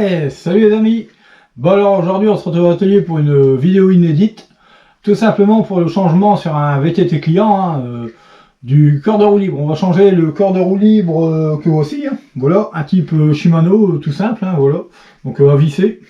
Ouais, salut les amis. Bon alors aujourd'hui on se retrouve à l'atelier pour une vidéo inédite. Tout simplement pour le changement sur un VTT client du corps de roue libre. On va changer le corps de roue libre que voici. Voilà, un type Shimano tout simple. Voilà. Donc à visser.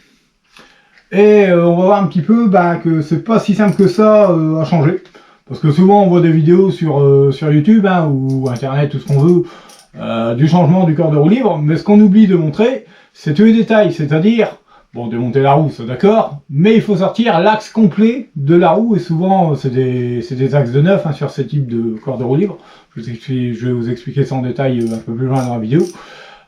Et on va voir un petit peu que c'est pas si simple que ça à changer. Parce que souvent on voit des vidéos sur YouTube ou internet, tout ce qu'on veut, du changement du corps de roue libre. Mais ce qu'on oublie de montrer, c'est tous les détails. C'est-à-dire, bon, démonter la roue, c'est d'accord, mais il faut sortir l'axe complet de la roue. Et souvent c'est des axes de neuf sur ces types de corps de roue libre. Je vais vous expliquer ça en détail un peu plus loin dans la vidéo.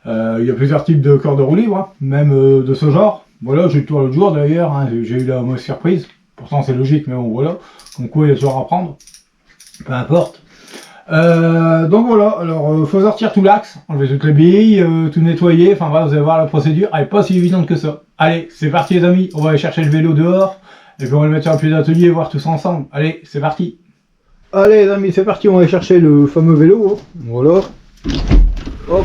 Il y a plusieurs types de corps de roue libre, même de ce genre. Voilà, j'ai eu le tour l'autre jour d'ailleurs, j'ai eu la mauvaise surprise. Pourtant c'est logique, mais bon voilà. Donc quoi, il y a toujours à prendre. Peu importe. Donc voilà, alors faut sortir tout l'axe, enlever toutes les billes, tout nettoyer, enfin voilà, vous allez voir la procédure, elle est pas si évidente que ça. Allez, c'est parti les amis, on va aller chercher le vélo dehors, et puis on va le mettre sur le pied d'atelier et voir tout ça ensemble. Allez, c'est parti. Allez les amis, c'est parti, on va aller chercher le fameux vélo, voilà. Hop.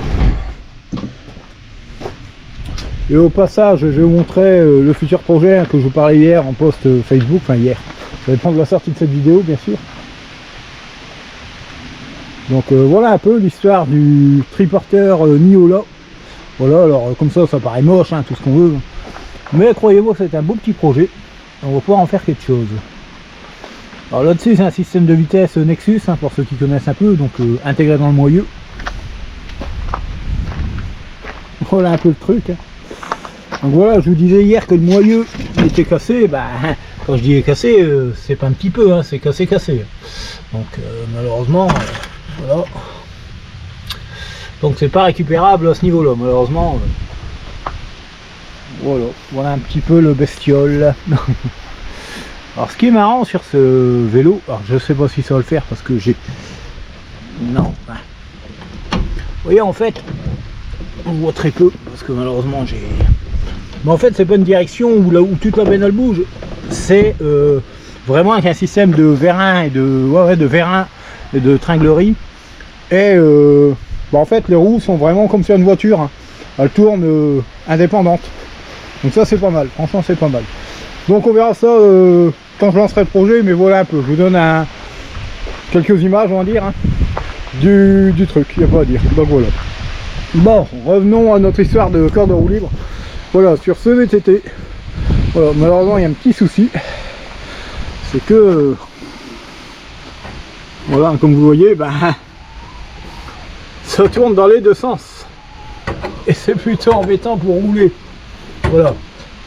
Et au passage, je vais vous montrer le futur projet que je vous parlais hier en post Facebook, enfin hier. Ça dépend de la sortie de cette vidéo, bien sûr. Donc voilà un peu l'histoire du triporteur Niola. Voilà, alors comme ça paraît moche, tout ce qu'on veut. Mais croyez-moi, c'est un beau petit projet. On va pouvoir en faire quelque chose. Alors là-dessus, c'est un système de vitesse Nexus, pour ceux qui connaissent un peu, donc intégré dans le moyeu. Voilà un peu le truc. Donc voilà, je vous disais hier que le moyeu était cassé. Quand je dis cassé, c'est pas un petit peu, c'est cassé. Donc malheureusement, voilà. Donc c'est pas récupérable à ce niveau-là, malheureusement. Voilà un petit peu le bestiole. Alors ce qui est marrant sur ce vélo, alors je sais pas si ça va le faire parce que j'ai... Non. Vous voyez, en fait, on voit très peu parce que malheureusement j'ai... Mais en fait c'est pas une direction où toute la benne elle bouge, c'est vraiment avec un système de vérin et de tringlerie. Et en fait les roues sont vraiment comme sur une voiture, elles tournent indépendantes. Donc ça c'est pas mal, franchement c'est pas mal. Donc on verra ça quand je lancerai le projet, mais voilà un peu, je vous donne quelques images on va dire du truc, il n'y a pas à dire. Donc voilà. Bon, revenons à notre histoire de corps de roue libre. Voilà, sur ce VTT, voilà, malheureusement il y a un petit souci, c'est que voilà, comme vous voyez, ça tourne dans les deux sens et c'est plutôt embêtant pour rouler. Voilà,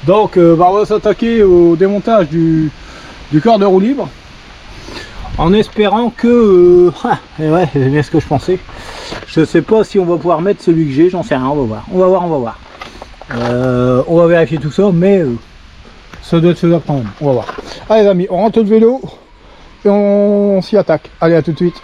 donc on va s'attaquer au démontage du corps de roue libre en espérant que ouais, c'est bien ce que je pensais. Je sais pas si on va pouvoir mettre celui que j'ai, j'en sais rien, on va voir. On va vérifier tout ça, mais ça doit être faisable quand même. On va voir. Allez les amis, on rentre le vélo et on s'y attaque. Allez, à tout de suite.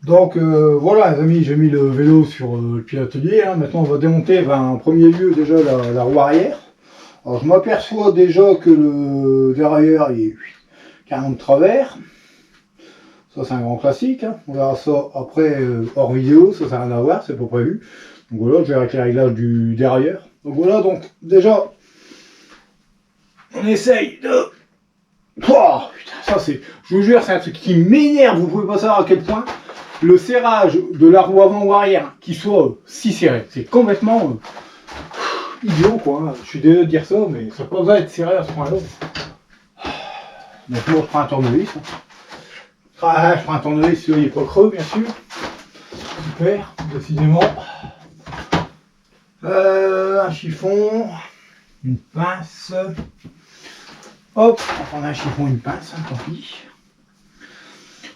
Donc voilà les amis, j'ai mis le vélo sur le pied d'atelier. Maintenant on va démonter en premier lieu déjà la roue arrière. Alors je m'aperçois déjà que le dérailleur il est carrément de travers. Ça c'est un grand classique, on verra ça après hors vidéo, ça n'a rien à voir, c'est pas prévu. Donc voilà, je vais avec les réglages du dérailleur. Donc voilà, donc déjà, on essaye de... Oh putain, ça c'est... Je vous jure, c'est un truc qui m'énerve, vous pouvez pas savoir à quel point. Le serrage de la roue avant ou arrière, qui soit si serré, c'est complètement idiot quoi. Je suis désolé de dire ça, mais ça peut pas être serré à ce point-là. Donc moi je prends un tournevis. Je prends un tournevis, celui-là il n'est pas creux bien sûr. Super, décidément. Un chiffon, une pince. Hop, on va prendre un chiffon, une pince, tant pis.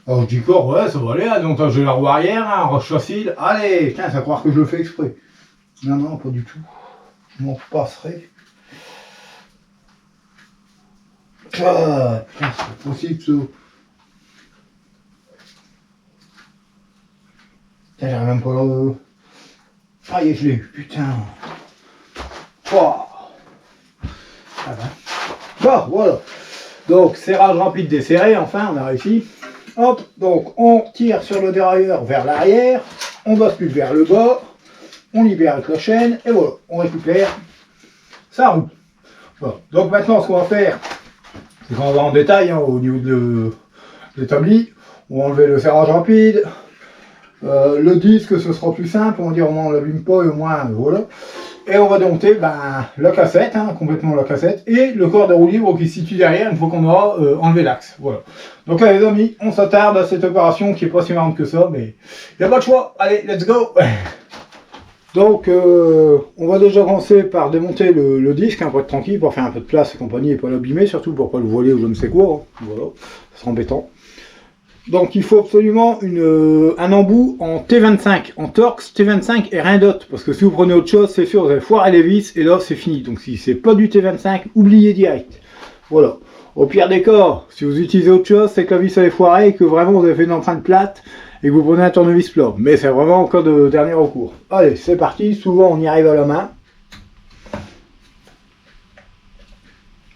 Alors je dis quoi, ouais ça va aller, donc j'ai la roue arrière, roche facile. Allez, tiens, ça va croire que je le fais exprès. Non, pas du tout. Je m'en passerai. Ah, putain, c'est possible ça. J'arrive même pas là. Ah, je l'ai eu, putain. Oh. Ah ben. Bon, voilà. Donc, serrage rapide desserré, enfin, on a réussi. Hop, donc on tire sur le dérailleur vers l'arrière, on bascule vers le bas, on libère avec la chaîne, et voilà, on récupère, ça roule. Voilà. Donc maintenant ce qu'on va faire, c'est qu'on va en détail hein, au niveau de l'établi, on va enlever le serrage rapide, le disque ce sera plus simple, on va dire au moins on l'abîme pas et au moins voilà. Et on va démonter la cassette, hein, complètement la cassette, et le corps de roue libre qui se situe derrière une fois qu'on aura enlevé l'axe. Voilà. Donc là les amis, on s'attarde à cette opération qui est pas si marrante que ça, mais il n'y a pas de choix. Allez, let's go. Donc on va déjà commencer par démonter le disque, hein, pour être tranquille, pour faire un peu de place et compagnie, et pas l'abîmer, surtout pour pas le voiler ou je ne sais quoi. Hein. Voilà, ça sera embêtant. Donc il faut absolument un embout en T25, en Torx T25 et rien d'autre. Parce que si vous prenez autre chose, c'est sûr, vous allez foirer les vis et là c'est fini. Donc si c'est pas du T25, oubliez direct. Voilà. Au pire des cas, si vous utilisez autre chose, c'est que la vis elle est foirée et que vraiment vous avez fait une empreinte plate et que vous prenez un tournevis plat. Mais c'est vraiment en cas de dernier recours. Allez, c'est parti. Souvent on y arrive à la main.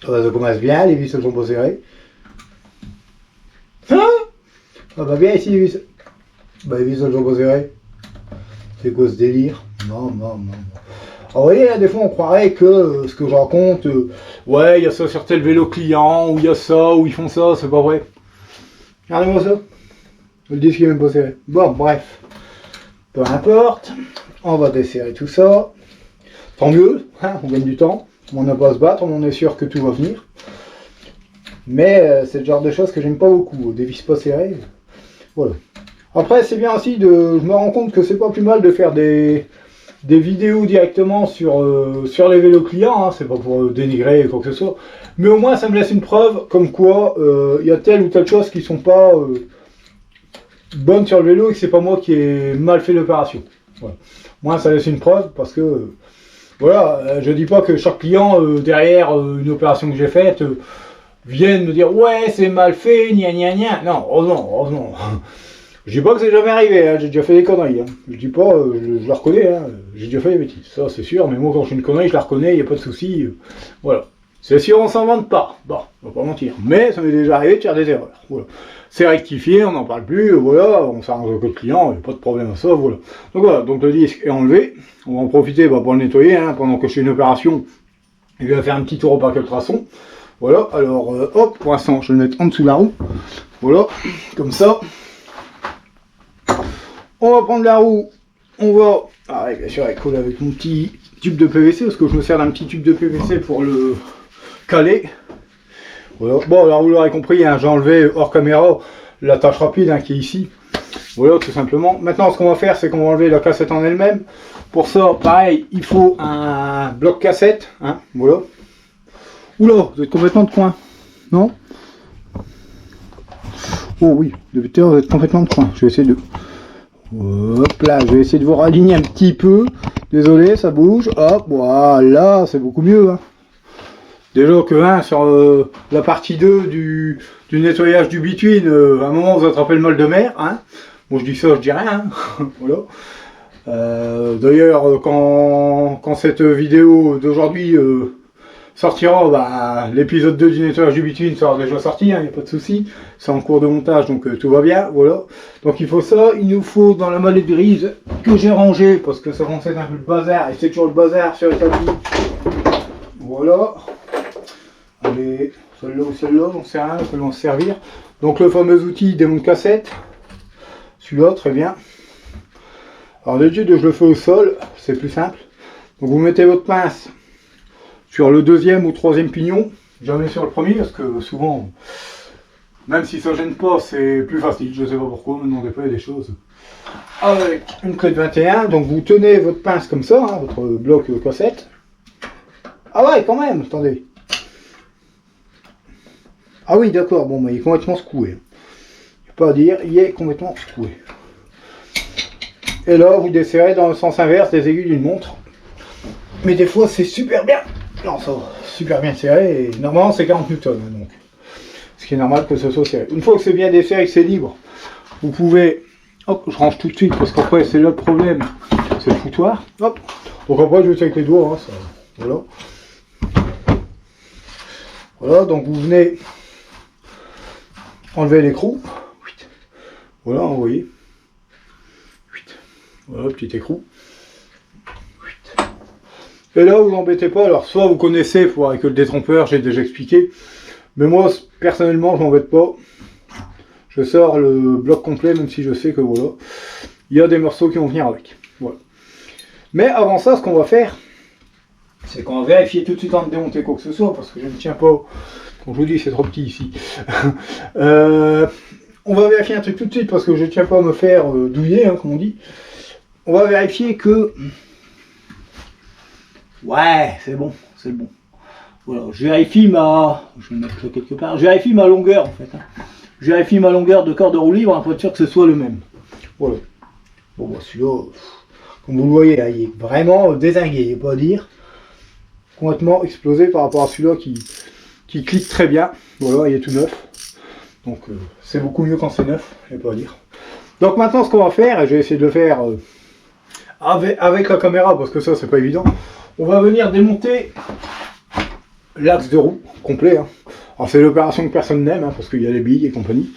Ça commence bien, les vis elles sont pas serrées. Hein? Ah bah bien ici les vis. Bah les vis elles sont pas serrées. C'est quoi ce délire? Non. Alors vous voyez là des fois on croirait que ce que je raconte, ouais il y a ça sur tel vélo client, ou il y a ça, ou ils font ça, c'est pas vrai. Regardez-moi ça. Le disque est même pas serré. Bon bref. Peu importe. On va desserrer tout ça. Tant mieux, hein, on gagne du temps. On n'a pas à se battre, on est sûr que tout va venir. Mais c'est le genre de choses que j'aime pas beaucoup. Des vis pas serrées. Voilà. Après, c'est bien aussi je me rends compte que c'est pas plus mal de faire des vidéos directement sur les vélos clients, hein, c'est pas pour dénigrer quoi que ce soit, mais au moins ça me laisse une preuve comme quoi il y a telle ou telle chose qui sont pas bonnes sur le vélo et que c'est pas moi qui ai mal fait l'opération. Voilà. Moi ça laisse une preuve parce que voilà, je dis pas que chaque client derrière une opération que j'ai faite vienne me dire ouais c'est mal fait, gna gna gna. Non, heureusement. Je dis pas que c'est jamais arrivé, hein, j'ai déjà fait des conneries. Hein. Je dis pas, je la reconnais, hein, j'ai déjà fait des bêtises, ça c'est sûr, mais moi quand je fais une connerie, je la reconnais, il n'y a pas de souci. Voilà. C'est sûr, on s'en vante pas. Bon, on va pas mentir. Mais ça m'est déjà arrivé de faire des erreurs. Voilà. C'est rectifié, on n'en parle plus, voilà, on s'arrange avec le client, il n'y a pas de problème à ça, voilà. Donc voilà, donc le disque est enlevé. On va en profiter pour le nettoyer, hein, pendant que je fais une opération. Il va faire un petit tour au parc ultrason. Voilà, alors hop, pour l'instant, je vais le mettre en dessous de la roue. Voilà, comme ça. On va prendre la roue, on va, bien sûr elle colle avec mon petit tube de PVC, parce que je me sers d'un petit tube de PVC pour le caler. Voilà. Bon alors vous l'aurez compris, hein, j'ai enlevé hors caméra l'attache rapide hein, qui est ici. Voilà tout simplement. Maintenant ce qu'on va faire c'est qu'on va enlever la cassette en elle-même. Pour ça pareil il faut un bloc cassette, hein, voilà. Oula, vous êtes complètement de coin, non? Oh oui, depuis tout à l'heure vous êtes complètement de coin, je vais essayer de... Hop là, je vais essayer de vous raligner un petit peu. Désolé, ça bouge. Hop, voilà, c'est beaucoup mieux. Hein. Déjà que hein, sur la partie 2 du nettoyage du bitume, à un moment vous attrapez le mal de mer. Hein. Bon, je dis ça, je dis rien. Hein. Voilà. D'ailleurs, quand cette vidéo d'aujourd'hui sortira, l'épisode 2 du nettoyage du bitume sera déjà sorti, il n'y a pas de souci. C'est en cours de montage, donc tout va bien, voilà. Donc il faut ça, il nous faut dans la mallette grise que j'ai rangée, parce que ça commence à être un peu le bazar, et c'est toujours le bazar sur les tapis. Voilà. Allez, celle-là ou celle-là, j'en sais rien, on peut en servir. Donc le fameux outil démonte cassette. Celui-là, très bien. Alors d'habitude, je le fais au sol, c'est plus simple. Donc vous mettez votre pince sur le deuxième ou troisième pignon, jamais sur le premier, parce que souvent, même si ça gêne pas, c'est plus facile, je sais pas pourquoi, me demandez pas, il y a des choses. Avec une clé de 21, donc vous tenez votre pince comme ça, hein, votre bloc cassette. Ah ouais, quand même, attendez. Ah oui, d'accord, bon, il est complètement secoué. Je peux pas dire, il est complètement secoué. Et là, vous desserrez dans le sens inverse des aiguilles d'une montre. Mais des fois, c'est super bien. Non, ça va, super bien serré, et normalement c'est 40 newtons, donc ce qui est normal que ce soit serré. Une fois que c'est bien desserré et que c'est libre, vous pouvez, hop, je range tout de suite, parce qu'après c'est là le problème, c'est le foutoir, hop, donc après je vais avec les doigts, hein, ça, voilà. Voilà, donc vous venez enlever l'écrou, Voilà, vous voyez. Voilà, petit écrou. Et là, vous embêtez pas. Alors, soit vous connaissez, pour avec le détrompeur, j'ai déjà expliqué. Mais moi, personnellement, je m'embête pas. Je sors le bloc complet, même si je sais que voilà, il y a des morceaux qui vont venir avec. Voilà. Mais avant ça, ce qu'on va faire, c'est qu'on va vérifier tout de suite avant de démonter quoi que ce soit, parce que je ne tiens pas. Comme je vous dis, c'est trop petit ici. On va vérifier un truc tout de suite, parce que je ne tiens pas à me faire douiller, hein, comme on dit. On va vérifier que... Ouais, c'est bon, c'est bon. Voilà, je vérifie ma... Je vais le mettre quelque part. Je vérifie ma longueur, en fait. Hein. Je vérifie ma longueur de corde de roue libre, pour être sûr que ce soit le même. Voilà. Bon, bah, celui-là, comme vous le voyez, il est vraiment dézingué, il n'y a pas à dire. Complètement explosé par rapport à celui-là qui clique très bien. Voilà, il est tout neuf. Donc, c'est beaucoup mieux quand c'est neuf, il n'y a pas à dire. Donc maintenant, ce qu'on va faire, et je vais essayer de le faire avec la caméra, parce que ça, c'est pas évident. On va venir démonter l'axe de roue complet. Hein. Alors c'est l'opération que personne n'aime, hein, parce qu'il y a les billes et compagnie.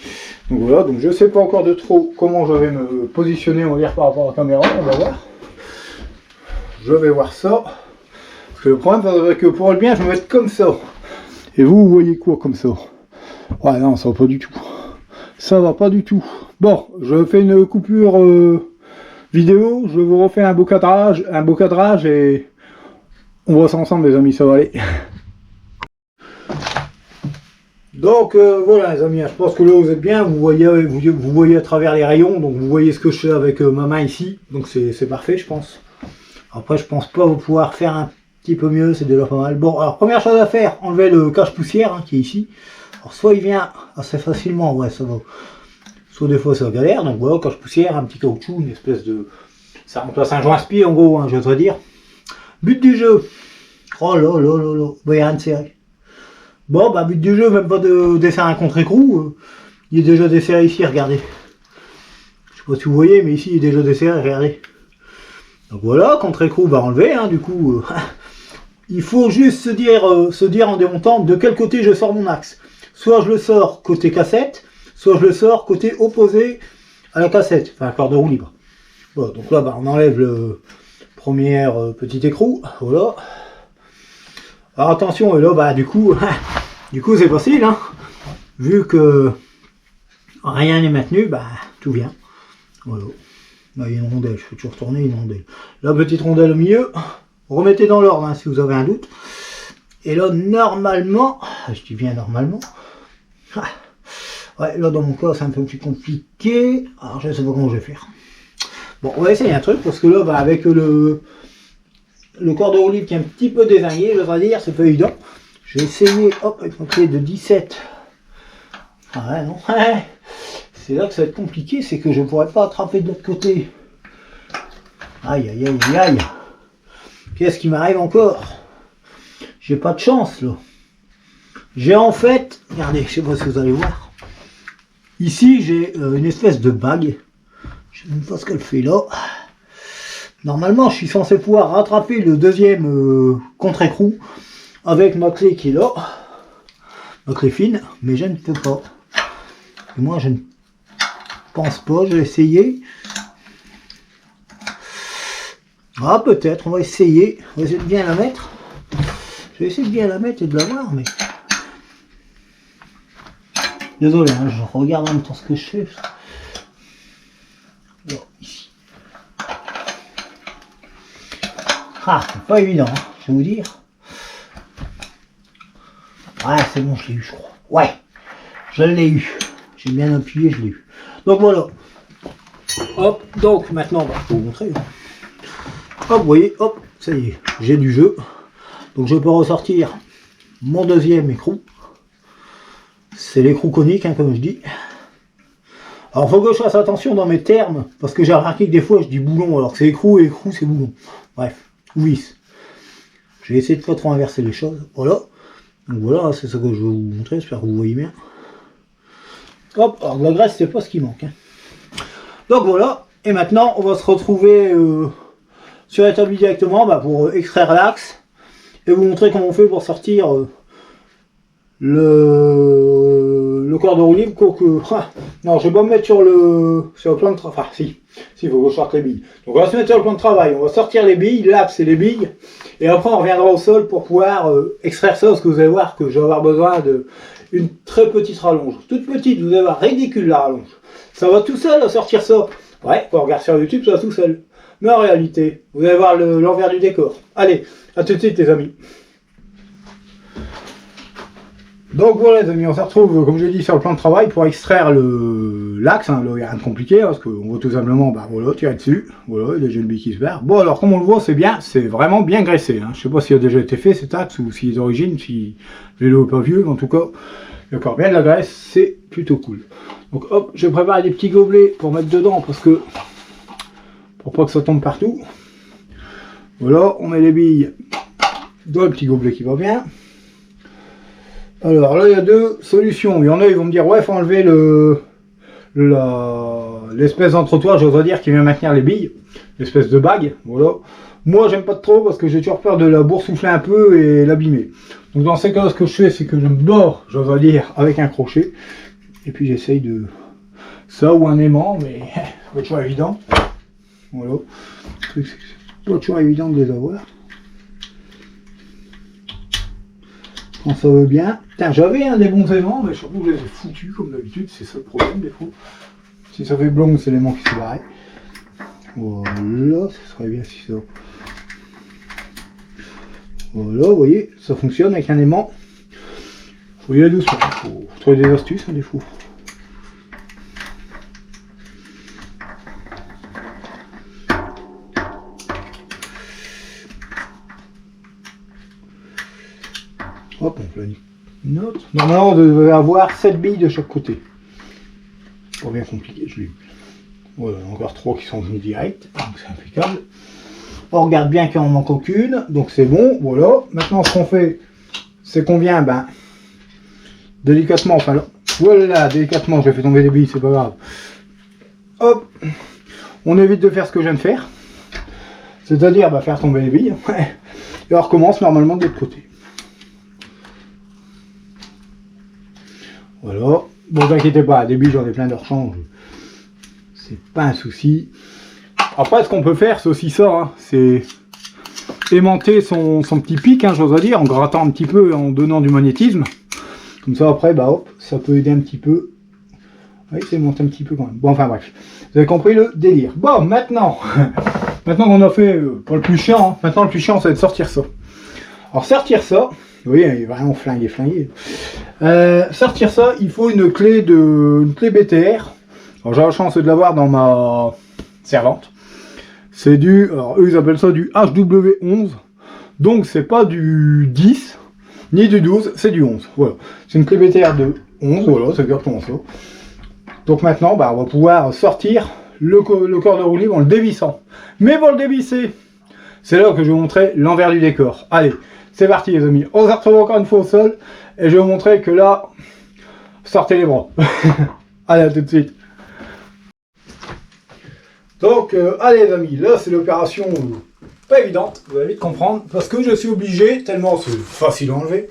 Donc voilà, donc je sais pas encore de trop comment je vais me positionner, on va dire, par rapport à la caméra, on va voir. Je vais voir ça. Parce que le problème, c'est que pour le bien, je vais me mettre comme ça. Et vous voyez quoi comme ça? Ouais, non, ça va pas du tout. Ça va pas du tout. Bon, je fais une coupure vidéo, je vous refais un beau cadrage et on voit ça ensemble les amis, ça va aller. Donc voilà les amis, je pense que là vous êtes bien, vous voyez à travers les rayons, donc vous voyez ce que je fais avec ma main ici, donc c'est parfait je pense. Après je pense pas vous pouvoir faire un petit peu mieux, c'est déjà pas mal. Bon alors première chose à faire, enlever le cache-poussière hein, qui est ici. Alors soit il vient assez facilement, ouais ça va. Soit des fois ça galère, donc voilà, cache-poussière, un petit caoutchouc, une espèce de... Ça remplace un joint-spi en gros, hein, je voudrais dire. But du jeu. Oh là là là là, vous voyez rien de serré. Bon, bah, but du jeu, même pas de dessin à contre-écrou. Il est déjà desserré ici, regardez. Je sais pas si vous voyez, mais ici, il est déjà desserré, regardez. Donc voilà, contre-écrou, va enlever, hein, du coup. Il faut juste se dire en démontant de quel côté je sors mon axe. Soit je le sors côté cassette, soit je le sors côté opposé à la cassette, enfin, corde de roue libre. Voilà, donc là, bah, on enlève le premier petit écrou, voilà. Alors attention, et là, bah, du coup c'est facile, hein. Vu que rien n'est maintenu, bah, tout vient. Voilà. Là, il y a une rondelle, je peux toujours tourner une rondelle. La petite rondelle au milieu, remettez dans l'ordre, hein, si vous avez un doute. Et là, normalement, je dis bien normalement, ouais, là, dans mon cas, c'est un peu plus compliqué. Alors, je sais pas comment je vais faire. Bon, on va essayer un truc, parce que là, bah, avec le corps de roue libre qui est un petit peu dézingué, je dois dire, c'est pas évident. J'ai essayé, hop, avec mon clé de 17. Ah ouais, non. C'est là que ça va être compliqué, c'est que je ne pourrais pas attraper de l'autre côté. Aïe, aïe, aïe, aïe. Qu'est-ce qui m'arrive encore? J'ai pas de chance, là. J'ai en fait, regardez, je sais pas si vous allez voir. Ici, j'ai une espèce de bague. Je sais même pas ce qu'elle fait là. Normalement, je suis censé pouvoir rattraper le deuxième contre-écrou avec ma clé qui est là, ma clé fine, mais je ne peux pas. Et moi, je ne pense pas, je vais essayer. Ah, peut-être, on va essayer. On va essayer de bien la mettre. Je vais essayer de bien la mettre et de la voir, mais... Désolé, hein, je regarde en même temps ce que je fais. Là, ici. Ah, c'est pas évident, hein, je vais vous dire. Ouais, c'est bon, je l'ai eu, je crois. Ouais, je l'ai eu. J'ai bien appuyé, je l'ai eu. Donc voilà. Hop, donc maintenant, bah, je vais vous montrer. Hop, vous voyez, hop, ça y est, j'ai du jeu. Donc je peux ressortir mon deuxième écrou. C'est l'écrou conique, hein, comme je dis. Alors, il faut que je fasse attention dans mes termes, parce que j'ai remarqué que des fois, je dis boulon, alors que c'est écrou et écrou, c'est boulon. Bref, vis. Je vais essayer de pas trop inverser les choses. Voilà. Donc voilà, c'est ça que je vais vous montrer, j'espère que vous voyez bien. Hop, alors de la graisse, c'est pas ce qui manque. Hein. Donc voilà, et maintenant, on va se retrouver sur l'établi directement bah, pour extraire l'axe et vous montrer comment on fait pour sortir le corps de roue libre, quoique... non, je vais pas me mettre sur le plan de travail. Enfin, si, il faut que je sorte les billes. Donc on va se mettre sur le plan de travail, on va sortir les billes, l'axe et les billes, et après on reviendra au sol pour pouvoir extraire ça, parce que vous allez voir que je vais avoir besoin d'une très petite rallonge. Toute petite, vous allez voir, ridicule la rallonge. Ça va tout seul à sortir ça. Ouais, quand on regarde sur YouTube, ça va tout seul. Mais en réalité, vous allez voir l'envers du décor. Allez, à tout de suite les amis. Donc voilà les amis, on se retrouve, comme j'ai dit, sur le plan de travail pour extraire l'axe, hein, là il n'y a rien de compliqué, hein, parce qu'on va tout simplement, voilà, tirer dessus, voilà, il y a déjà une bille qui se perd. Bon alors comme on le voit, c'est bien, c'est vraiment bien graissé, hein. Je sais pas s'il a déjà été fait cet axe, ou s'il est d'origine, si le vélo n'est pas vieux, mais en tout cas, il y a encore bien de la graisse, c'est plutôt cool. Donc hop, je prépare des petits gobelets pour mettre dedans, pour pas que ça tombe partout. Voilà, on met les billes dans le petit gobelet qui va bien. Alors là, il y a deux solutions. Il y en a, ils vont me dire, ouais, il faut enlever l'espèce d'entre-toit, j'oserais dire, qui vient maintenir les billes. L'espèce de bague, voilà. Moi, j'aime pas trop parce que j'ai toujours peur de la boursoufler un peu et l'abîmer. Donc dans ces cas-là, ce que je fais, c'est que je me borde, j'oserais dire, avec un crochet. Et puis j'essaye de... ça ou un aimant, mais c'est pas toujours évident. Voilà. C'est pas toujours évident de les avoir. Quand ça veut bien. Putain, j'avais un des bons aimants, mais surtout je les ai foutus comme d'habitude, c'est ça le problème des fois. Si ça fait blond, c'est l'aimant qui s'est barré. Voilà, ce serait bien si ça. Voilà, vous voyez, ça fonctionne avec un aimant. Faut y aller doucement, faut trouver des astuces, hein, des fois. Hop, on planifie une autre. Normalement, on devait avoir 7 billes de chaque côté. Pas bien compliqué, je l'ai vu. Voilà, encore 3 qui sont venus direct, donc c'est impeccable. On regarde bien qu'il en manque aucune, donc c'est bon, voilà. Maintenant, ce qu'on fait, c'est qu'on vient, délicatement, enfin, voilà, délicatement, j'ai fait tomber les billes, c'est pas grave. Hop, on évite de faire ce que je viens de faire. C'est-à-dire, faire tomber les billes. Et on recommence normalement de l'autre côté. Voilà, bon, ne vous inquiétez pas, des billes j'en ai plein de rechange, c'est pas un souci. Après, ce qu'on peut faire, c'est aussi ça, hein, c'est aimanter son petit pic, hein, j'oserais dire, en grattant un petit peu, en donnant du magnétisme. Comme ça, après, hop, ça peut aider un petit peu. Oui, c'est monté un petit peu quand même. Bon, enfin bref, vous avez compris le délire. Bon, maintenant qu'on a fait, pas le plus chiant, hein, maintenant le plus chiant, c'est de sortir ça. Alors, sortir ça, vous voyez, il est vraiment flingué. Sortir ça, il faut une clé BTR. Alors j'ai la chance de l'avoir dans ma servante. C'est alors eux ils appellent ça du HW11. Donc c'est pas du 10 ni du 12, c'est du 11. Voilà. C'est une clé BTR de 11, voilà, c'est exactement ça. Donc maintenant, on va pouvoir sortir le corps de roue libre en le dévissant. Mais pour le dévisser, c'est là que je vais vous montrer l'envers du décor. Allez, c'est parti les amis. On se retrouve encore une fois au sol. Et je vais vous montrer que là, sortez les bras. Allez, à tout de suite. Donc, allez les amis, là c'est l'opération pas évidente, vous allez vite comprendre, parce que je suis obligé, tellement c'est facile à enlever,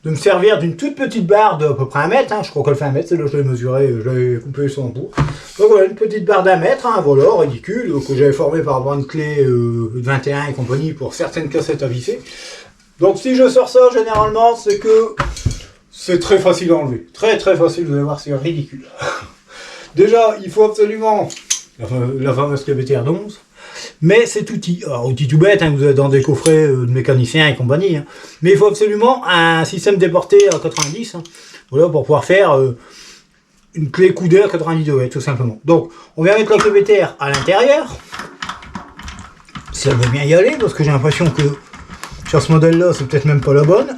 de me servir d'une toute petite barre d'à peu près 1 mètre, hein, je crois qu'elle fait 1 mètre, c'est là que je l'ai mesuré, je l'avais coupé sur bout. Donc voilà, une petite barre d'1 mètre, hein, voilà, ridicule, que j'avais formée par avoir une clé 21 et compagnie pour certaines cassettes à visser. Donc si je sors ça, généralement, c'est que c'est très facile à enlever. Très facile, vous allez voir, c'est ridicule. Déjà, il faut absolument la fameuse clé BTR 11. Mais cet outil, alors outil tout bête, hein, vous êtes dans des coffrets de mécaniciens et compagnie. Hein. Mais il faut absolument un système déporté à 90. Hein, voilà, pour pouvoir faire une clé coudée à 90 degrés, tout simplement. Donc, on vient mettre la clé BTR à l'intérieur. Ça veut bien y aller, parce que j'ai l'impression que sur ce modèle-là, c'est peut-être même pas la bonne.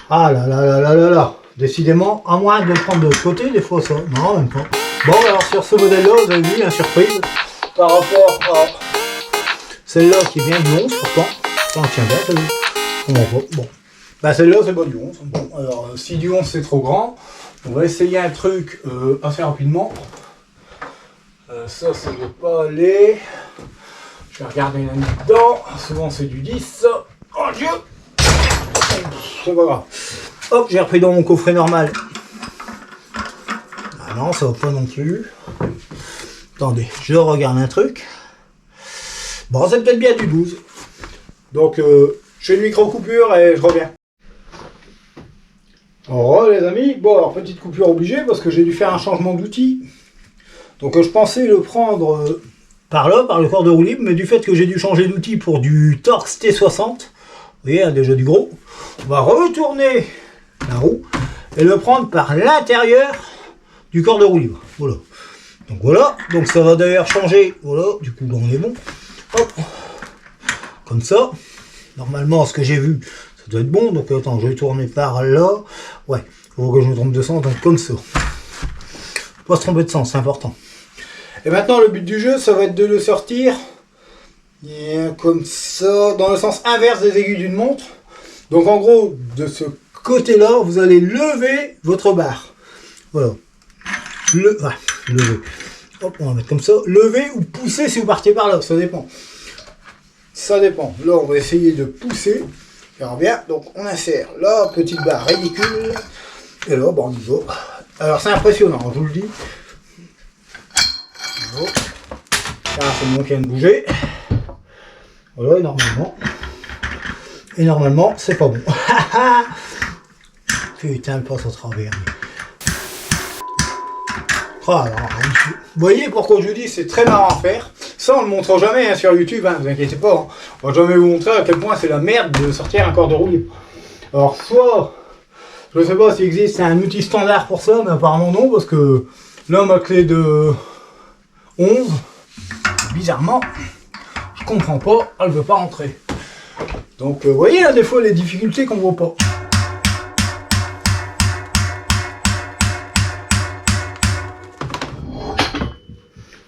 Ah là là là là là là. Décidément, à moins de le prendre de l'autre côté, des fois ça. Non, même pas. Bon, alors sur ce modèle-là, vous avez vu, la surprise par rapport à celle-là qui vient du 11 pourtant. Ça tient bien, ça on voit. Bon. Bah celle-là, c'est pas du 11. Bon, alors si du 11 c'est trop grand, on va essayer un truc assez rapidement. Ça ne doit pas aller. Je vais regarder là-dedans. Souvent c'est du 10. Oh Dieu! C'est pas grave. Hop, j'ai repris dans mon coffret normal. Ah non, ça va pas non plus. Attendez, je regarde un truc. Bon, c'est peut-être bien du 12. Donc, je fais une micro-coupure et je reviens. Alors, les amis, bon, alors, petite coupure obligée parce que j'ai dû faire un changement d'outil. Donc, je pensais le prendre par là, par le corps de roue libre, mais du fait que j'ai dû changer d'outil pour du Torx T60, vous voyez, hein, déjà du gros, on va retourner la roue et le prendre par l'intérieur du corps de roue libre. Voilà. Donc ça va d'ailleurs changer. Voilà, du coup, là, on est bon. Hop. Comme ça. Normalement, ce que j'ai vu, ça doit être bon. Donc attends, je vais tourner par là. Ouais, il faut que je me trompe de sens. Donc comme ça. Faut pas se tromper de sens, c'est important. Et maintenant, le but du jeu, ça va être de le sortir comme ça, dans le sens inverse des aiguilles d'une montre. Donc en gros, de ce côté-là, vous allez lever votre barre. Voilà. Lever. Hop, on va mettre comme ça. Lever ou pousser si vous partez par là, ça dépend. Ça dépend. Là, on va essayer de pousser. Faire bien. Donc on insère la petite barre ridicule. Et là, bon, on y va. Alors c'est impressionnant, je vous le dis. Voilà. C'est le nom qui vient de bouger. Voilà, et normalement, c'est pas bon. Putain, le passe au travers. Oh, alors, vous voyez pourquoi je vous dis, c'est très marrant à faire. Ça, on ne le montre jamais hein, sur YouTube, hein, vous inquiétez pas. Hein. On va jamais vous montrer à quel point c'est la merde de sortir un corps de roue libre. Alors, soit, je ne sais pas s'il existe un outil standard pour ça, mais apparemment non, parce que là, ma clé de 11, bizarrement, je comprends pas, elle ne veut pas rentrer. Donc, vous voyez là, des fois, les difficultés qu'on voit pas.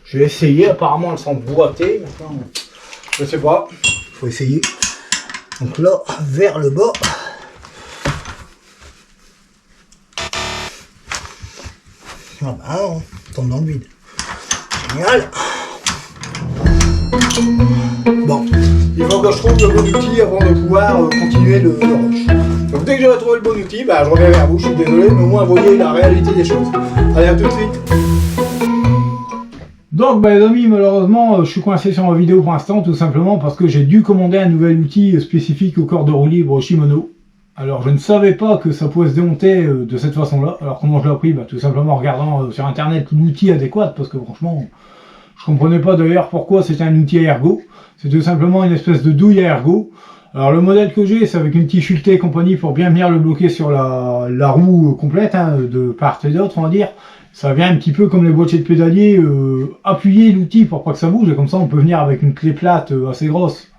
Je vais essayer, apparemment elles sont boîtées, maintenant, je sais pas, il faut essayer. Donc là, vers le bas. Ah bah on tombe dans le vide. Génial. Bon, il faut que je trouve le bon outil avant de pouvoir continuer le rush. Donc dès que j'aurai trouvé le bon outil, bah, je reviens vers vous, je suis désolé, mais au moins vous voyez la réalité des choses. Allez, à tout de suite. Donc les amis, malheureusement je suis coincé sur ma vidéo pour l'instant, tout simplement parce que j'ai dû commander un nouvel outil spécifique au corps de roue libre Shimano. Alors je ne savais pas que ça pouvait se démonter de cette façon là. Alors comment je l'ai appris? Tout simplement en regardant sur internet l'outil adéquat, parce que franchement je comprenais pas d'ailleurs pourquoi c'était un outil à ergot. C'est tout simplement une espèce de douille à ergot. Alors le modèle que j'ai, c'est avec une petite filetée et compagnie pour bien venir le bloquer sur la roue complète, hein, de part et d'autre on va dire. Ça vient un petit peu comme les boîtiers de pédalier, appuyer l'outil pour pas que ça bouge, et comme ça on peut venir avec une clé plate assez grosse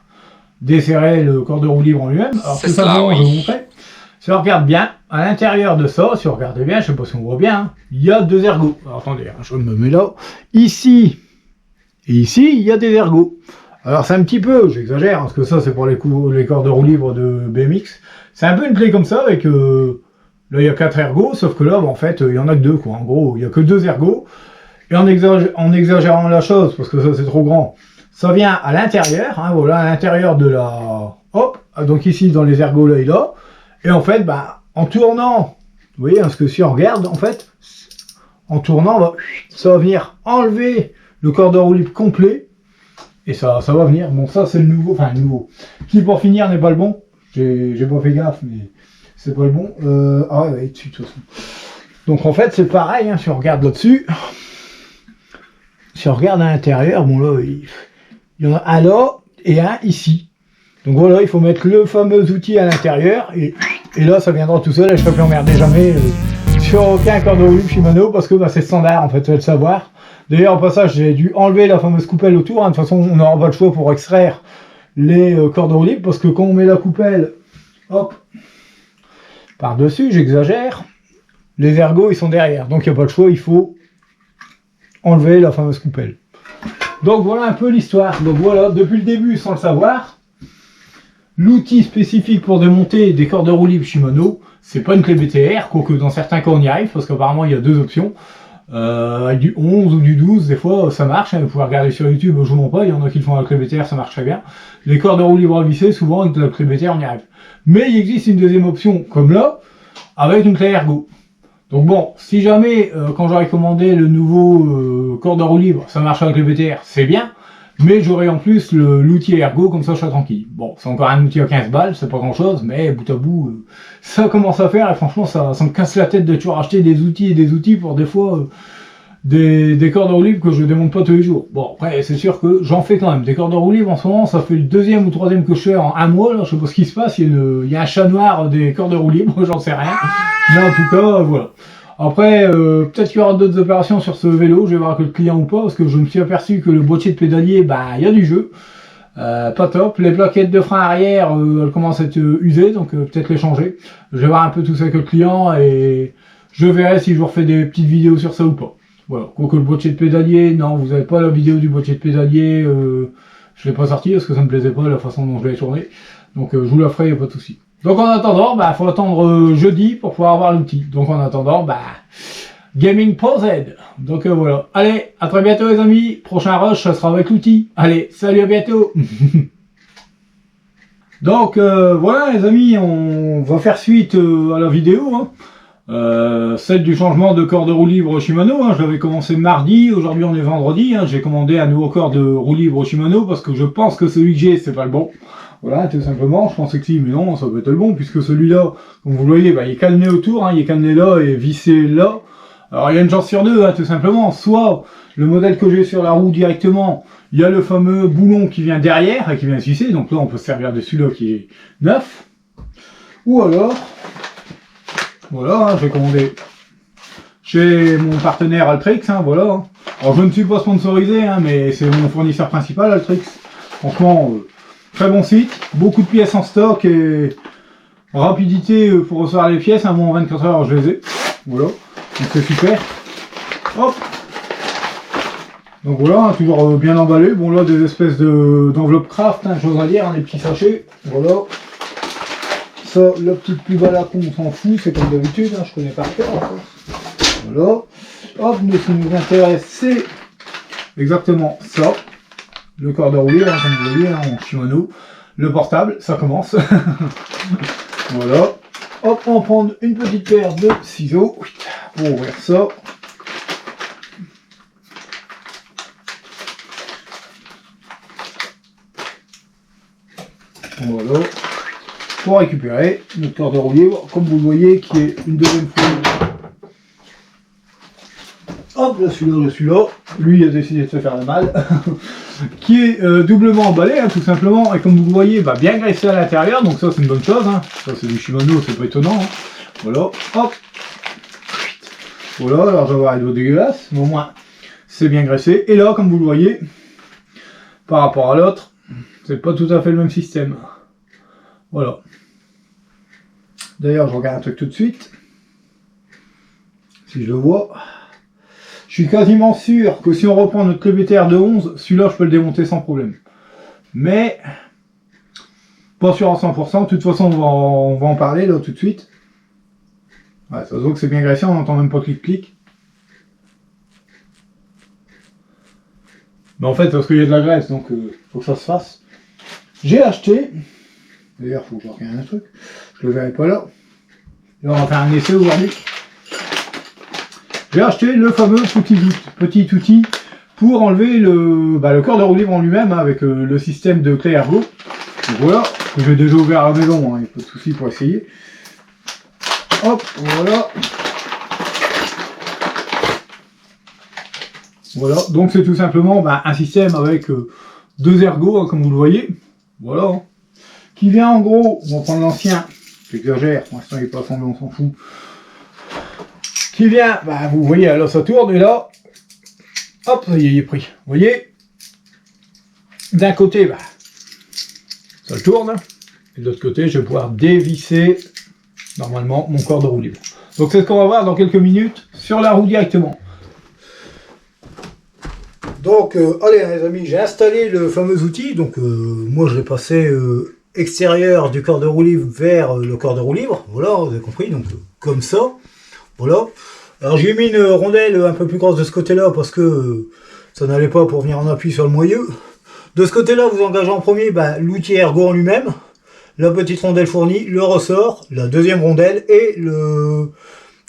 desserrer le corps de roue libre en lui-même. Alors tout simplement, je vais vous montrer. Si on regarde bien, à l'intérieur de ça, si on regarde bien, je sais pas si on voit bien, hein, il y a deux ergots. Alors attendez, je me mets là. Ici et ici, il y a des ergots. Alors c'est un petit peu, j'exagère, parce que ça c'est pour les corps de roue libre de BMX. C'est un peu une clé comme ça avec... là, il y a 4 ergots, sauf que là, en fait, il y en a que 2, quoi. En gros, il n'y a que 2 ergots. Et en exagérant la chose, parce que ça, c'est trop grand, ça vient à l'intérieur, hein, voilà, à l'intérieur de la... Hop, donc ici, dans les ergots, là et là. Et en fait, en tournant, vous voyez, parce que si on regarde, en fait, en tournant, ça va venir enlever le corps de roue libre complet. Et ça va venir. Bon, ça, c'est le nouveau, enfin, le nouveau. Qui, pour finir, n'est pas le bon. J'ai pas fait gaffe, mais... c'est pas le bon. Ah ouais, dessus de toute façon. Donc en fait c'est pareil, hein, si on regarde là-dessus, si on regarde à l'intérieur, bon là, il y en a un là et un ici. Donc voilà, il faut mettre le fameux outil à l'intérieur et là ça viendra tout seul et je ne serai plus emmerdé jamais sur aucun corps de roue libre Shimano parce que c'est standard en fait, vous allez le savoir. D'ailleurs au passage j'ai dû enlever la fameuse coupelle autour, hein. De toute façon on n'aura pas le choix pour extraire les corps de roue libre parce que quand on met la coupelle, hop, par-dessus, j'exagère, les ergots ils sont derrière, donc il n'y a pas de choix, il faut enlever la fameuse coupelle. Donc voilà un peu l'histoire. Donc voilà, depuis le début, sans le savoir, l'outil spécifique pour démonter des corps de roue libre Shimano, c'est pas une clé BTR, quoique dans certains cas on y arrive, parce qu'apparemment il y a deux options. Avec du 11 ou du 12, des fois ça marche, hein, vous pouvez regarder sur YouTube, je vous montre pas, il y en a qui le font avec la clé BTR, ça marche très bien. Les corps de roue libre à visser, souvent avec la clé BTR on y arrive. Mais il existe une deuxième option, comme là, avec une clé ergo. Donc bon, si jamais, quand j'aurai commandé le nouveau corde à roue libre, ça marche avec le VTR, c'est bien. Mais j'aurai en plus l'outil ergo, comme ça je serai tranquille. Bon, c'est encore un outil à 15 balles, c'est pas grand chose, mais bout à bout, ça commence à faire, et franchement ça me casse la tête de toujours acheter des outils et des outils pour des fois des cordes à roue libre que je démonte pas tous les jours. Bon, après c'est sûr que j'en fais quand même. Des cordes à roue libre en ce moment, ça fait le deuxième ou troisième que je fais en un mois, là, je sais pas ce qui se passe, il y a un chat noir des cordes à roue libre, j'en sais rien. Mais en tout cas, voilà. Après, peut-être qu'il y aura d'autres opérations sur ce vélo, je vais voir avec le client ou pas, parce que je me suis aperçu que le boîtier de pédalier, bah, il y a du jeu. Pas top. Les plaquettes de frein arrière, elles commencent à être usées, donc peut-être les changer. Je vais voir un peu tout ça avec le client, et je verrai si je vous refais des petites vidéos sur ça ou pas. Voilà. Quoique le boîtier de pédalier, non, vous n'avez pas la vidéo du boîtier de pédalier, je l'ai pas sorti, parce que ça me plaisait pas la façon dont je l'ai tourné. Donc je vous la ferai, y a pas de souci. Donc en attendant, bah faut attendre jeudi pour pouvoir avoir l'outil. Donc en attendant, bah gaming posed. Donc voilà. Allez, à très bientôt les amis. Prochain rush, ça sera avec l'outil. Allez, salut, à bientôt. Donc voilà les amis, on va faire suite à la vidéo. Hein. Celle du changement de corde de roue libre Shimano. Hein. Je l'avais commencé mardi, aujourd'hui on est vendredi. Hein. J'ai commandé un nouveau corde de roue libre Shimano parce que je pense que celui que j'ai, c'est pas le bon. Voilà, tout simplement, je pensais que si, mais non, ça peut être le bon, puisque celui-là, comme vous le voyez, bah, il est cadené autour, hein, il est cadené là et vissé là. Alors il y a une chance sur deux, hein, tout simplement, soit le modèle que j'ai sur la roue directement, il y a le fameux boulon qui vient derrière et qui vient se visser, donc là on peut se servir de celui-là qui est neuf. Ou alors, voilà, hein, j'ai commandé chez mon partenaire Altrix, hein, voilà. Hein. Alors je ne suis pas sponsorisé, hein, mais c'est mon fournisseur principal, Altrix. Franchement... très bon site, beaucoup de pièces en stock et rapidité pour recevoir les pièces, en 24 heures je les ai. Voilà, donc c'est super. Hop. Donc voilà, hein, toujours bien emballé. Bon là des espèces d'enveloppes craft, hein, j'oserais dire, hein, des petits sachets. Voilà. Ça, la petite pub à la con, on s'en fout, c'est comme d'habitude, hein, je connais par cœur. Voilà. Hop, mais ce qui nous intéresse, c'est exactement ça. Le corde à rouler, hein, comme vous voyez, hein, en Shimano. Le portable, ça commence. Voilà. Hop, on va prendre une petite paire de ciseaux pour ouvrir ça. Voilà. Pour récupérer notre corde à roue libre, comme vous le voyez, qui est une deuxième fois. Hop, là celui-là, lui il a décidé de se faire le mal, qui est doublement emballé, hein, tout simplement, et comme vous le voyez, bah, bien graissé à l'intérieur, donc ça c'est une bonne chose, hein. Ça c'est du Shimano, c'est pas étonnant, hein. Voilà, hop, voilà, alors je vais avoir un dos dégueulasse, mais au moins c'est bien graissé, et là, comme vous le voyez, par rapport à l'autre, c'est pas tout à fait le même système, voilà. D'ailleurs, je regarde un truc tout de suite, si je le vois. Je suis quasiment sûr que si on reprend notre clé BTR de 11, celui-là je peux le démonter sans problème. Mais, pas sûr à 100%, de toute façon on va en parler là tout de suite. Ouais, ça se voit que c'est bien graissé, on n'entend même pas clic-clic. Mais en fait, parce qu'il y a de la graisse, donc faut que ça se fasse. J'ai acheté, d'ailleurs faut que je regarde un truc, je le verrai pas là. Là on va faire un essai aujourd'hui. J'ai acheté le fameux petit outil pour enlever le corde à roue libre en lui-même, hein, avec le système de clé ergo. Donc voilà, que j'ai déjà ouvert à la maison, hein, il n'y a pas de souci pour essayer. Hop, voilà. Voilà, donc c'est tout simplement un système avec deux ergots, hein, comme vous le voyez. Voilà. Hein. Qui vient en gros, on va prendre l'ancien, j'exagère, pour l'instant il n'est pas assemblé, on s'en fout. Qui vient, vous voyez, là ça tourne, et là, hop, ça y est, il est pris. Vous voyez, d'un côté, ça tourne, et de l'autre côté, je vais pouvoir dévisser, normalement, mon corde de roue libre. Donc c'est ce qu'on va voir dans quelques minutes, sur la roue directement. Donc, allez les amis, j'ai installé le fameux outil, donc moi je l'ai passé extérieur du corde de roue libre vers le corde de roue libre, voilà, vous avez compris, donc comme ça. Voilà. Alors j'ai mis une rondelle un peu plus grosse de ce côté-là parce que ça n'allait pas pour venir en appui sur le moyeu. De ce côté-là, vous engagez en premier l'outil ergo en lui-même. la petite rondelle fournie, le ressort, la deuxième rondelle et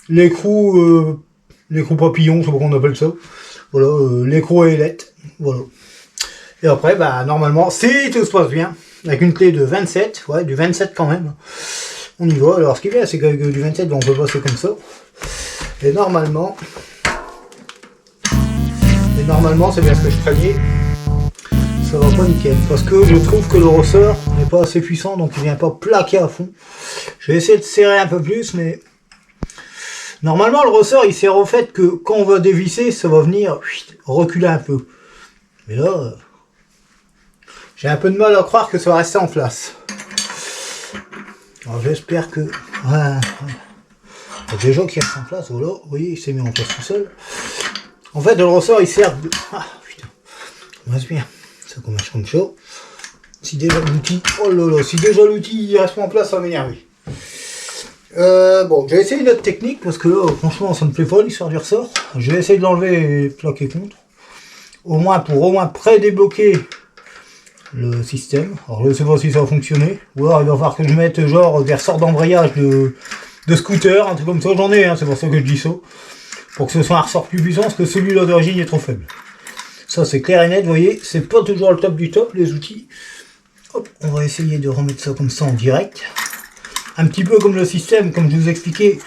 l'écrou papillon, je sais pas comment on appelle ça. Voilà, l'écrou ailette. Voilà. Et après, bah normalement, si tout se passe bien, avec une clé de 27, ouais, du 27 quand même, on y va. Alors ce qui est bien, c'est qu'avec du 27, on peut passer comme ça. Et normalement, c'est bien ce que je craignais. Ça va pas nickel. Parce que je trouve que le ressort n'est pas assez puissant, donc il vient pas plaquer à fond. Je vais essayer de serrer un peu plus, mais normalement le ressort il sert au fait que quand on va dévisser, ça va venir reculer un peu. Mais là, j'ai un peu de mal à croire que ça va rester en place. Alors j'espère que... Ouais. Déjà qu'il reste en place, voilà, vous voyez, il s'est mis en place tout seul. En fait, le ressort il sert de... Ah putain, ça reste bien. Ça commence comme ça. Si déjà l'outil... Oh là là, si déjà l'outil il reste pas en place, ça va m'énerver. Bon, j'ai essayé une autre technique parce que là, franchement, ça ne plaît pas l'histoire du ressort. Je vais essayer de l'enlever et plaquer contre. Au moins pré-débloquer le système. Alors je ne sais pas si ça va fonctionner. Ou alors il va falloir que je mette genre des ressorts d'embrayage de scooter, un truc comme ça. J'en ai, hein, c'est pour ça que je dis ça. Pour que ce soit un ressort plus puissant, parce que celui-là d'origine est trop faible. Ça c'est clair et net, vous voyez, c'est pas toujours le top du top les outils. Hop, on va essayer de remettre ça comme ça en direct. Un petit peu comme le système, comme je vous expliquais,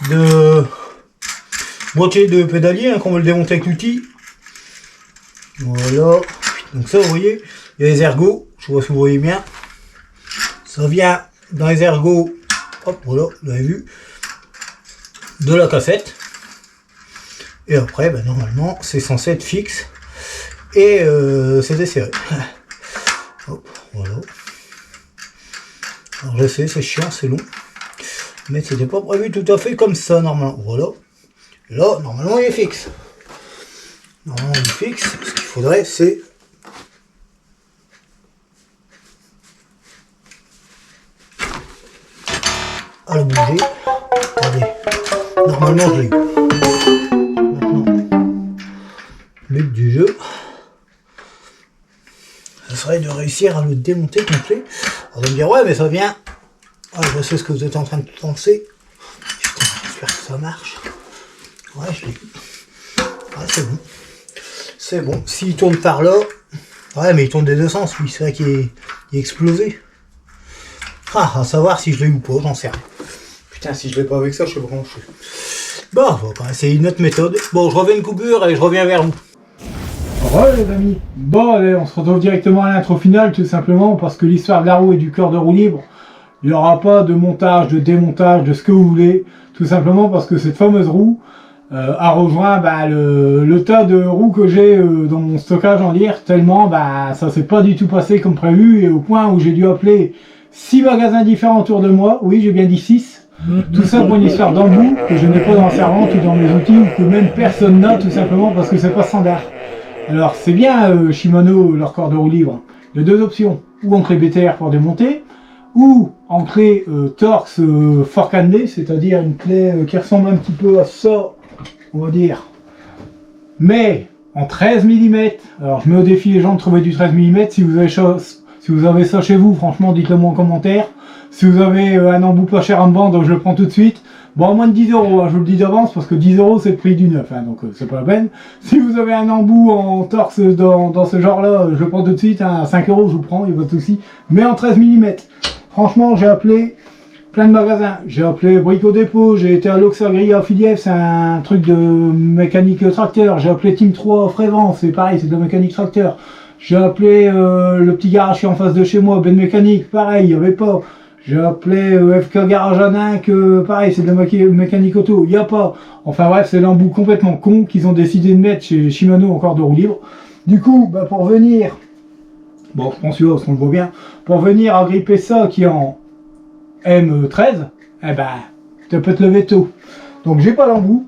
de boîtier de pédalier, hein, qu'on veut le démonter avec l'outil. Voilà. Donc ça, vous voyez, il y a les ergots, je sais pas si vous voyez bien. Ça vient dans les ergots, hop, voilà, vous l'avez vu, de la cassette. Et après, ben, normalement, c'est censé être fixe. Et c'est desserré. Hop, voilà. Alors je sais, c'est chiant, c'est long. Mais c'était pas prévu tout à fait comme ça, normalement. Voilà. Et là, normalement, il est fixe. Normalement, il est fixe. Ce qu'il faudrait, c'est... à le bouger. Regardez. Normalement, je l'ai eu. Maintenant, but du jeu, ce serait de réussir à le démonter complet. Alors, de me dire, ouais, mais ça vient. Ah, je sais ce que vous êtes en train de penser. Putain, j'espère que ça marche. Ouais, je l'ai eu. Ouais, c'est bon. C'est bon. S'il tourne par là. Ouais, mais il tourne des deux sens, lui. C'est vrai qu'il est explosé. Ah, à savoir si je l'ai ou pas, j'en sais rien. Putain, si je l'ai pas avec ça, je sais pas comment je fais. Bon, on va essayer une autre méthode. Bon, je reviens une coupure et je reviens vers vous. Ouais les amis, bon allez, on se retrouve directement à l'intro finale tout simplement parce que l'histoire de la roue et du cœur de roue libre, il n'y aura pas de montage, de démontage, de ce que vous voulez, tout simplement parce que cette fameuse roue a rejoint le tas de roues que j'ai dans mon stockage en lire, tellement ça s'est pas du tout passé comme prévu et au point où j'ai dû appeler 6 magasins différents autour de moi, oui j'ai bien dit 6, tout ça pour une histoire d'embout que je n'ai pas dans la servante ou dans mes outils ou que même personne n'a tout simplement parce que c'est pas standard. Alors c'est bien Shimano, leur corps de roue libre. Il y a deux options, ou en clé BTR pour démonter, ou en clé Torx fork handley, c'est-à-dire une clé qui ressemble un petit peu à ça, on va dire, mais en 13 mm. Alors je mets au défi les gens de trouver du 13 mm, si vous avez ça chez vous, franchement dites-le moi en commentaire. Si vous avez un embout pas cher en vendre, je le prends tout de suite. Bon, à moins de 10 €, hein, je vous le dis d'avance, parce que 10 € c'est le prix du neuf, hein, donc c'est pas la peine. Si vous avez un embout en torse dans ce genre-là, je le prends tout de suite, hein, à 5 € je vous prends, il n'y a pas de souci. Mais en 13 mm. Franchement, j'ai appelé plein de magasins. J'ai appelé Brico Dépôt, j'ai été à l'Oxagri à Filief, c'est un truc de mécanique tracteur. J'ai appelé Team 3 Frévent, c'est pareil, c'est de la mécanique tracteur. J'ai appelé le petit garage qui est en face de chez moi, Ben Mécanique, pareil, il n'y avait pas. J'ai appelé FK Garage à Ninck, pareil, c'est de la mécanique auto, il n'y a pas. Enfin bref, c'est l'embout complètement con qu'ils ont décidé de mettre chez Shimano encore de roue libre. Du coup, pour venir, bon, je pense celui-là, parce qu'on le voit bien, pour venir agripper ça qui est en M13, tu peux te lever tôt. Donc j'ai pas l'embout.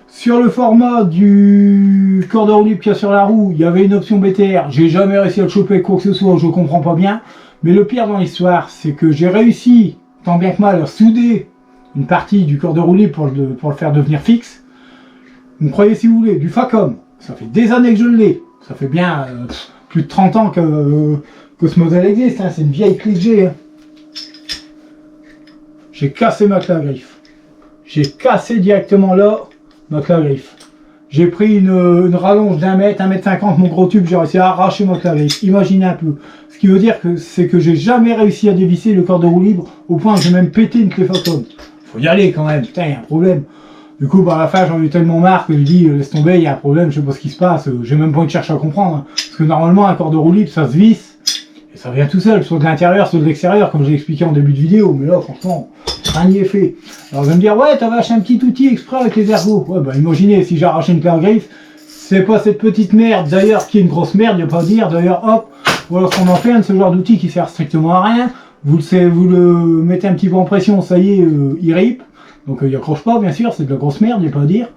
Sur le format du corps de roue libre qu'il y a sur la roue, il y avait une option BTR, j'ai jamais réussi à le choper quoi que ce soit, je comprends pas bien. Mais le pire dans l'histoire, c'est que j'ai réussi, tant bien que mal, à souder une partie du corps de roue libre pour le faire devenir fixe. Vous me croyez si vous voulez, du Facom, ça fait des années que je l'ai. Ça fait bien plus de 30 ans que ce modèle existe, hein. C'est une vieille clé que j'ai. Hein. j'ai cassé ma clé à griffe. J'ai cassé directement là ma clé à griffe. J'ai pris une rallonge d'1 mètre, 1,50 m, mon gros tube, j'ai réussi à arracher ma clé à griffe. Imaginez un peu. Ce qui veut dire que c'est que j'ai jamais réussi à dévisser le corps de roue libre, au point que j'ai même pété une clé Facom. Faut y aller quand même, putain, il y a un problème. Du coup, à la fin, j'en ai eu tellement marre que je dis, laisse tomber, il y a un problème, je sais pas ce qui se passe, j'ai même pas envie de chercher à comprendre. Hein. Parce que normalement, un corps de roue libre, ça se visse, et ça vient tout seul, soit de l'intérieur, soit de l'extérieur, comme j'ai expliqué en début de vidéo. Mais là, franchement, rien n'y est fait. Alors, vous allez me dire, ouais, t'avais acheté un petit outil exprès avec les ergots. Ouais, bah, imaginez, si j'ai arraché une clé à griffe, c'est pas cette petite merde, d'ailleurs, qui est une grosse merde, il a pas à dire, d'ailleurs, hop, voilà ce qu'on en fait, un de ce genre d'outil qui sert strictement à rien. Vous le mettez un petit peu en pression, ça y est, il rip. Donc il accroche pas, bien sûr, c'est de la grosse merde, il n'y a pas à dire.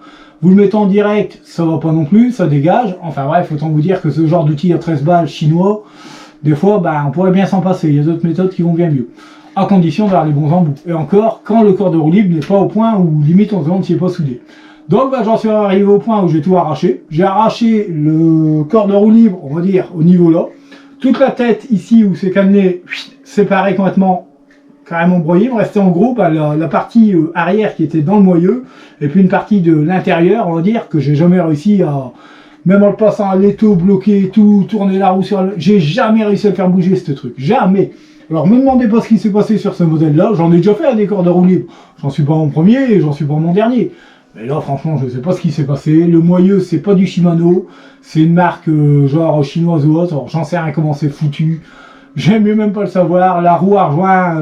Vous le mettez en direct, ça va pas non plus, ça dégage. Enfin bref, autant vous dire que ce genre d'outil à 13 balles chinois, des fois, bah, on pourrait bien s'en passer. Il y a d'autres méthodes qui vont bien mieux. À condition d'avoir les bons embouts. Et encore, quand le corps de roue libre n'est pas au point où limite on se demande s'il n'est pas soudé. Donc bah, j'en suis arrivé au point où j'ai tout arraché. J'ai arraché le corps de roue libre, on va dire, au niveau là. Toute la tête ici où c'est cannelé, séparé complètement, carrément broyé. Il me restait en gros bah, la partie arrière qui était dans le moyeu, et puis une partie de l'intérieur, on va dire, que j'ai jamais réussi à, même en le passant à l'étau, bloquer tout, tourner la roue sur le... J'ai jamais réussi à le faire bouger ce truc, jamais. Alors me demandez pas ce qui s'est passé sur ce modèle-là, j'en ai déjà fait à des corps de roue libre. J'en suis pas mon premier et j'en suis pas mon dernier. Mais là, franchement, je sais pas ce qui s'est passé. Le moyeu, c'est pas du Shimano. C'est une marque genre chinoise ou autre. Alors, j'en sais rien comment c'est foutu. J'aime mieux même pas le savoir. La roue a rejoint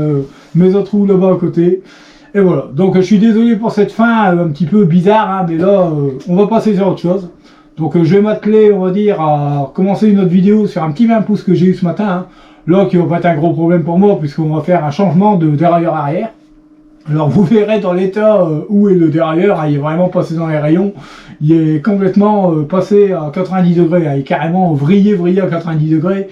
mes autres roues là-bas à côté. Et voilà. Donc, je suis désolé pour cette fin un petit peu bizarre. Hein, mais là, on va passer sur autre chose. Donc, je vais m'atteler, on va dire, à commencer une autre vidéo sur un petit 20 pouces que j'ai eu ce matin. Hein. Là, qui va pas être un gros problème pour moi, puisqu'on va faire un changement de dérailleur arrière. Alors vous verrez dans l'état où est le dérailleur, hein, il est vraiment passé dans les rayons, il est complètement passé à 90 degrés, hein, il est carrément vrillé à 90 degrés.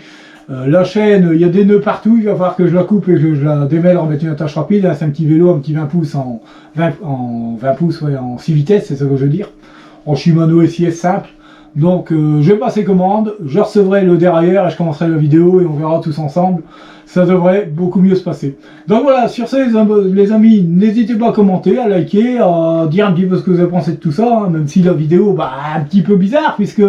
La chaîne, il y a des nœuds partout, il va falloir que je la coupe et que je la démêle en mettant une attache rapide, hein, c'est un petit vélo, un petit 20 pouces en 20 pouces, ouais, en 6 vitesses, c'est ça que je veux dire, en Shimano SIS simple. Donc je vais passer commande, je recevrai le dérailleur et je commencerai la vidéo et on verra tous ensemble. Ça devrait beaucoup mieux se passer. Donc voilà, sur ce les amis, n'hésitez pas à commenter, à liker, à dire un petit peu ce que vous avez pensé de tout ça, hein, même si la vidéo, bah, un petit peu bizarre, puisque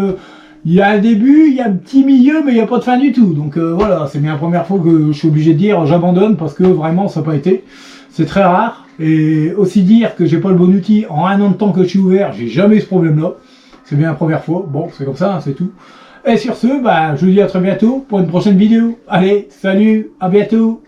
il y a un début, il y a un petit milieu, mais il n'y a pas de fin du tout. Donc voilà, c'est bien la première fois que je suis obligé de dire j'abandonne, parce que vraiment ça n'a pas été. C'est très rare. Et aussi dire que j'ai pas le bon outil, en 1 an de temps que je suis ouvert, j'ai jamais eu ce problème-là. C'est bien la première fois. Bon, c'est comme ça, hein, c'est tout. Et sur ce, bah, je vous dis à très bientôt pour une prochaine vidéo. Allez, salut, à bientôt.